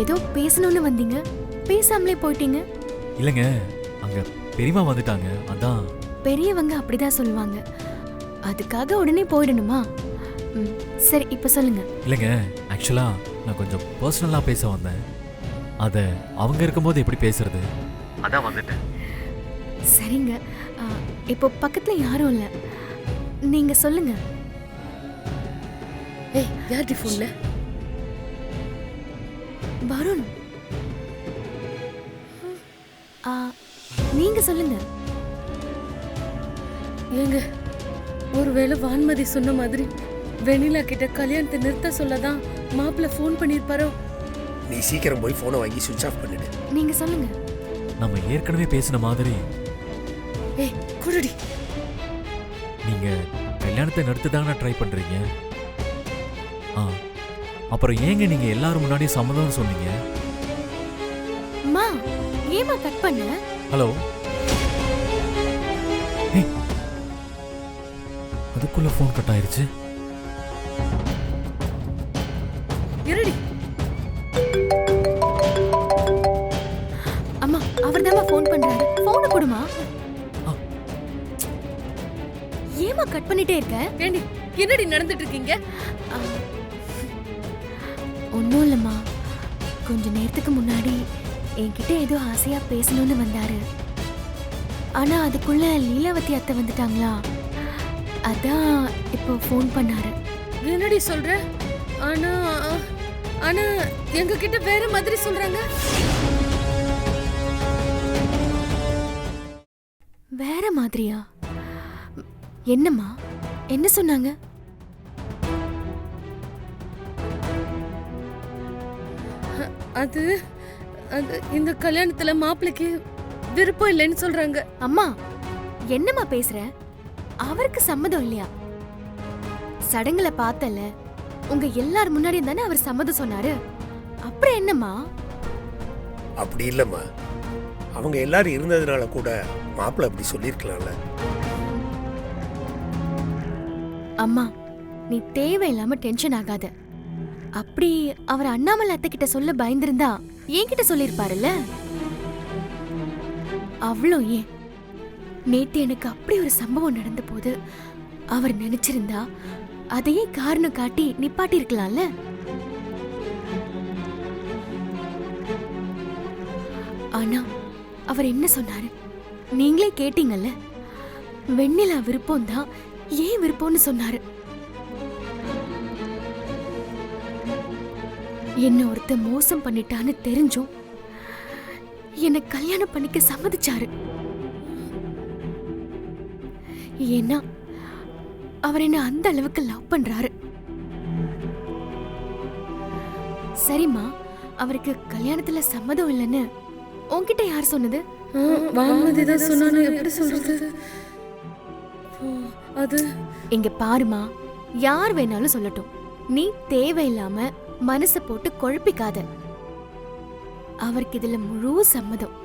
ஏதோ பேசணும்னு வந்தீங்க, பேசாமலே போயிட்டீங்க. இல்லைங்க, அங்க பெரியமா வந்துட்டாங்க, அதான். பெரியவங்க அப்படிதான் சொல்லுவாங்க. அதுக்காக உடனே போயிடணுமா? சரி, இப்ப சொல்லுங்க. இல்லைங்க, ஆக்சுவலா நான் கொஞ்சம் பர்சனலா பேச வந்தேன். அத அவங்க இருக்கும்போது எப்படி பேசுறது, அதான் வந்துட்டேன். சரிங்க, இப்போ பக்கத்துல யாரும் இல்ல, நீங்க சொல்லுங்க. ஏய், யார்டி ஃபோன்ல? வருண். நீங்க சொல்லுங்க. ஏங்க, ஒருவேளை வான்மதி சொன்ன மாதிரி வெண்ணிலா கிட்ட கல்யாணத்தை நிறுத்த சொல்லதான் மாப்பிள்ள ஃபோன் பண்ணிருப்பாரோ? நீ சீக்கிரம் போய் போனை வாங்கி சுவிட்ச் ஆஃப் பண்ணிடு. நீங்க சொல்லுங்க. நம்ம ஏற்கனவே பேசின மாதிரி ஏய், குடுடி. நீங்க கல்யாணத்தை நிறுத்ததானே ட்ரை பண்றீங்க. அப்புறம் ஏங்க நீங்க எல்லாரும் முன்னாடி சம்மதம் சொன்னீங்க? அம்மா, ஏமா கட் பண்ண? ஹலோ, அதுக்குள்ள ஃபோன் கட் ஆயிருச்சு. இருடி. அம்மா, அவர்தாம்மா ஃபோன் பண்றாரு. போனை கொடுமா. ஏமா கட் பண்ணிட்டே இருக்க? ஏண்டி, என்னடி நடந்துட்டு இருக்கீங்க? ஒன்றும் இல்லைம்மா, கொஞ்ச நேரத்துக்கு முன்னாடி என்கிட்ட ஏதோ ஆசையா பேசணும்னு வந்தாரு. ஆனா அதுக்குள்ள லீலாவதி அத்தை வந்துட்டாங்களா, அதான் இப்போ ஃபோன் பண்ணாரு. என்னடி சொல்ற? ஆனா ஆனா எங்க கிட்ட வேற மாதிரி சொல்றாங்க. வேற மாதிரியா? என்னம்மா, என்ன சொன்னாங்க? அது அது இந்த கல்யாணத்துல மாப்பிளைக்கு விருப்பம் இல்லைன்னு சொல்றாங்க. அம்மா, என்னம்மா பேசுற? அவருக்கு சம்மதம் இல்லையா? சடங்குல பார்த்தல, உங்க எல்லார் முன்னாடியும் தானே அவர் சம்மதம் சொன்னாரு. அப்புறம் என்னம்மா? அப்படி இல்லம்மா, அவங்க எல்லாரும் இருந்ததுனால கூட மாப்பிள்ள அப்படி சொல்லிருக்கலாம்ல. அம்மா, நீ தேவையில்லாம டென்ஷன் ஆகாத. அப்படி அவர் அண்ணாமலை அத்தை கிட்ட சொல்ல பயந்திருந்தா என்கிட்ட சொல்லிருப்பாருல்ல. அவ்வளோ ஏன், நேத்து எனக்கு அப்படி ஒரு சம்பவம் நடந்த போது அவர் நினைச்சிருந்தா அதையே காரணம் காட்டி நிப்பாட்டி இருக்கலாம்ல. ஆனா அவர் என்ன சொன்னாரு நீங்களே கேட்டீங்கல்ல. வெண்ணிலா விருப்பம் தான் ஏன் விருப்பம்னு சொன்னாரு. என்ன ஒருத்த மோசம் பண்ணிட்டான்னு தெரிஞ்சும் என்ன கல்யாணம் பண்ணிக்க சம்மதிச்சாரு. ஏன்னா அவர் என்ன அந்த அளவுக்கு லவ் பண்றாரு. சரிம்மா, அவருக்கு கல்யாணத்துல சம்மதம் இல்லைன்னு உன்கிட்ட யார் சொன்னது? வான்மதி தான் சொன்னானு எப்படி சொல்றது? அது இங்க பாருமா, யார் வேணாலும் சொல்லட்டும், நீ தேவையில்லாம மனச போட்டு குழப்பிக்காத. அவருக்கு இதுல முழு சம்மதம்.